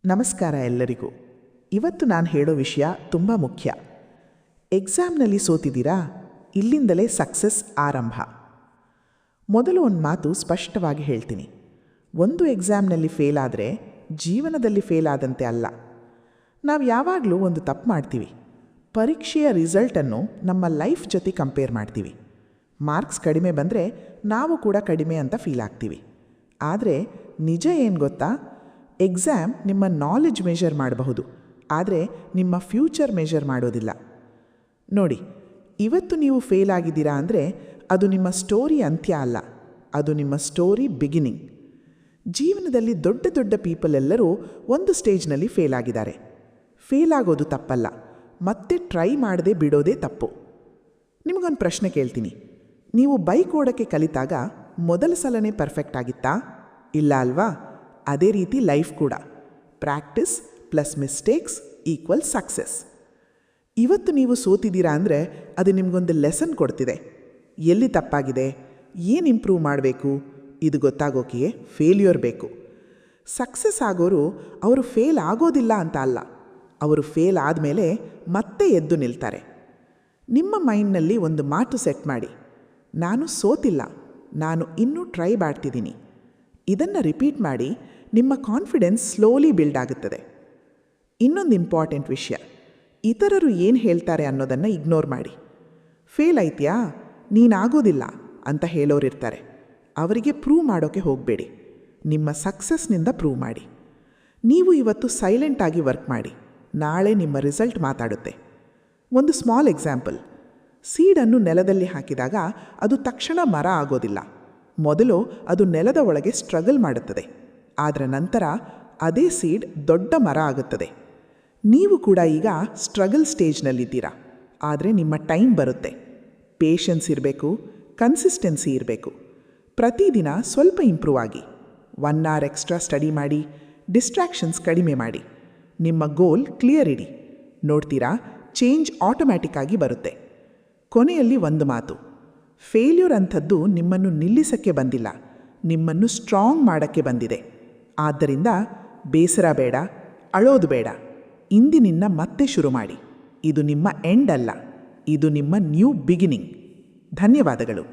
ನಮಸ್ಕಾರ ಎಲ್ಲರಿಗೂ. ಇವತ್ತು ನಾನು ಹೇಳೋ ವಿಷಯ ತುಂಬ ಮುಖ್ಯ. ಎಕ್ಸಾಮ್ನಲ್ಲಿ ಸೋತಿದ್ದೀರಾ? ಇಲ್ಲಿಂದಲೇ ಸಕ್ಸಸ್ ಆರಂಭ. ಮೊದಲು ಒಂದು ಮಾತು ಸ್ಪಷ್ಟವಾಗಿ ಹೇಳ್ತೀನಿ. ಒಂದು ಎಕ್ಸಾಮ್ನಲ್ಲಿ ಫೇಲ್ ಆದರೆ ಜೀವನದಲ್ಲಿ ಫೇಲ್ ಆದಂತೆ ಅಲ್ಲ. ನಾವು ಯಾವಾಗಲೂ ಒಂದು ತಪ್ಪು ಮಾಡ್ತೀವಿ. ಪರೀಕ್ಷೆಯ ರಿಸಲ್ಟನ್ನು ನಮ್ಮ ಲೈಫ್ ಜೊತೆ ಕಂಪೇರ್ ಮಾಡ್ತೀವಿ. ಮಾರ್ಕ್ಸ್ ಕಡಿಮೆ ಬಂದರೆ ನಾವು ಕೂಡ ಕಡಿಮೆ ಅಂತ ಫೀಲ್ ಆಗ್ತೀವಿ. ಆದರೆ ನಿಜ ಏನು ಗೊತ್ತಾ? ಎಕ್ಸಾಮ್ ನಿಮ್ಮ ನಾಲೆಡ್ಜ್ ಮೆಷರ್ ಮಾಡಬಹುದು, ಆದರೆ ನಿಮ್ಮ ಫ್ಯೂಚರ್ ಮೆಷರ್ ಮಾಡೋದಿಲ್ಲ. ನೋಡಿ, ಇವತ್ತು ನೀವು ಫೇಲ್ ಆಗಿದ್ದೀರಾ ಅಂದರೆ ಅದು ನಿಮ್ಮ ಸ್ಟೋರಿ ಅಂತ್ಯ ಅಲ್ಲ, ಅದು ನಿಮ್ಮ ಸ್ಟೋರಿ ಬಿಗಿನಿಂಗ್. ಜೀವನದಲ್ಲಿ ದೊಡ್ಡ ದೊಡ್ಡ ಪೀಪಲ್ ಎಲ್ಲರೂ ಒಂದು ಸ್ಟೇಜ್ನಲ್ಲಿ ಫೇಲ್ ಆಗಿದ್ದಾರೆ. ಫೇಲ್ ಆಗೋದು ತಪ್ಪಲ್ಲ, ಮತ್ತೆ ಟ್ರೈ ಮಾಡದೆ ಬಿಡೋದೇ ತಪ್ಪು. ನಿಮಗೊಂದು ಪ್ರಶ್ನೆ ಕೇಳ್ತೀನಿ. ನೀವು ಬೈಕ್ ಓಡೋಕ್ಕೆ ಕಲಿತಾಗ ಮೊದಲ ಸಲನೇ ಪರ್ಫೆಕ್ಟ್ ಆಗಿತ್ತಾ? ಇಲ್ಲ ಅಲ್ವಾ? ಅದೇ ರೀತಿ ಲೈಫ್ ಕೂಡ. Practice plus mistakes equal success. ಇವತ್ತು ನೀವು ಸೋತಿದ್ದೀರಾ ಅಂದರೆ ಅದು ನಿಮಗೊಂದು ಲೆಸನ್ ಕೊಡ್ತಿದೆ. ಎಲ್ಲಿ ತಪ್ಪಾಗಿದೆ, ಏನು ಇಂಪ್ರೂವ್ ಮಾಡಬೇಕು, ಇದು ಗೊತ್ತಾಗೋಕೆ ಫೇಲ್ಯೂರ್ ಬೇಕು. ಸಕ್ಸಸ್ ಆಗೋರು ಅವರು ಫೇಲ್ ಆಗೋದಿಲ್ಲ ಅಂತ ಅಲ್ಲ, ಅವರು ಫೇಲ್ ಆದಮೇಲೆ ಮತ್ತೆ ಎದ್ದು ನಿಲ್ತಾರೆ. ನಿಮ್ಮ ಮೈಂಡ್ನಲ್ಲಿ ಒಂದು ಮಾತು ಸೆಟ್ ಮಾಡಿ, ನಾನು ಸೋತಿಲ್ಲ, ನಾನು ಇನ್ನೂ ಟ್ರೈ ಮಾಡ್ತಿದ್ದೀನಿ. ಇದನ್ನು ರಿಪೀಟ್ ಮಾಡಿ, ನಿಮ್ಮ ಕಾನ್ಫಿಡೆನ್ಸ್ ಸ್ಲೋಲಿ ಬಿಲ್ಡ್ ಆಗುತ್ತದೆ. ಇನ್ನೊಂದು ಇಂಪಾರ್ಟೆಂಟ್ ವಿಷಯ, ಇತರರು ಏನು ಹೇಳ್ತಾರೆ ಅನ್ನೋದನ್ನು ಇಗ್ನೋರ್ ಮಾಡಿ. ಫೇಲ್ ಆಯ್ತೀಯಾ, ನೀನಾಗೋದಿಲ್ಲ ಅಂತ ಹೇಳೋರಿರ್ತಾರೆ. ಅವರಿಗೆ ಪ್ರೂವ್ ಮಾಡೋಕ್ಕೆ ಹೋಗಬೇಡಿ, ನಿಮ್ಮ ಸಕ್ಸಸ್ನಿಂದ ಪ್ರೂವ್ ಮಾಡಿ. ನೀವು ಇವತ್ತು ಸೈಲೆಂಟಾಗಿ ವರ್ಕ್ ಮಾಡಿ, ನಾಳೆ ನಿಮ್ಮ ರಿಸಲ್ಟ್ ಮಾತಾಡುತ್ತೆ. ಒಂದು ಸ್ಮಾಲ್ ಎಕ್ಸಾಂಪಲ್. ಸೀಡನ್ನು ನೆಲದಲ್ಲಿ ಹಾಕಿದಾಗ ಅದು ತಕ್ಷಣ ಮರ ಆಗೋದಿಲ್ಲ. ಮೊದಲು ಅದು ನೆಲದ ಒಳಗೆ ಸ್ಟ್ರಗಲ್ ಮಾಡುತ್ತದೆ, ಆದರೆ ನಂತರ ಅದೇ ಸೀಡ್ ದೊಡ್ಡ ಮರ ಆಗುತ್ತದೆ. ನೀವು ಕೂಡ ಈಗ ಸ್ಟ್ರಗಲ್ ಸ್ಟೇಜ್ನಲ್ಲಿದ್ದೀರಾ, ಆದರೆ ನಿಮ್ಮ ಟೈಮ್ ಬರುತ್ತೆ. ಪೇಷನ್ಸ್ ಇರಬೇಕು, ಕನ್ಸಿಸ್ಟೆನ್ಸಿ ಇರಬೇಕು. ಪ್ರತಿದಿನ ಸ್ವಲ್ಪ ಇಂಪ್ರೂವ್ ಆಗಿ. 1 hour ಎಕ್ಸ್ಟ್ರಾ ಸ್ಟಡಿ ಮಾಡಿ, ಡಿಸ್ಟ್ರಾಕ್ಷನ್ಸ್ ಕಡಿಮೆ ಮಾಡಿ. ನಿಮ್ಮ ಗೋಲ್ ಕ್ಲಿಯರ್ ಇಡಿ. ನೋಡ್ತೀರಾ, ಚೇಂಜ್ ಆಟೋಮ್ಯಾಟಿಕ್ ಆಗಿ ಬರುತ್ತೆ. ಕೊನೆಯಲ್ಲಿ ಒಂದು ಮಾತು, ಫೇಲ್ಯೂರ್ ಅಂಥದ್ದು ನಿಮ್ಮನ್ನು ನಿಲ್ಲಿಸಕ್ಕೆ ಬಂದಿಲ್ಲ, ನಿಮ್ಮನ್ನು ಸ್ಟ್ರಾಂಗ್ ಮಾಡೋಕ್ಕೆ ಬಂದಿದೆ. ಆದ್ದರಿಂದ ಬೇಸರ ಬೇಡ, ಅಳೋದು ಬೇಡ. ಇಂದಿನಿಂದ ಮತ್ತೆ ಶುರು ಮಾಡಿ. ಇದು ನಿಮ್ಮ ಎಂಡ್ ಅಲ್ಲ, ಇದು ನಿಮ್ಮ ನ್ಯೂ ಬಿಗಿನಿಂಗ್. ಧನ್ಯವಾದಗಳು.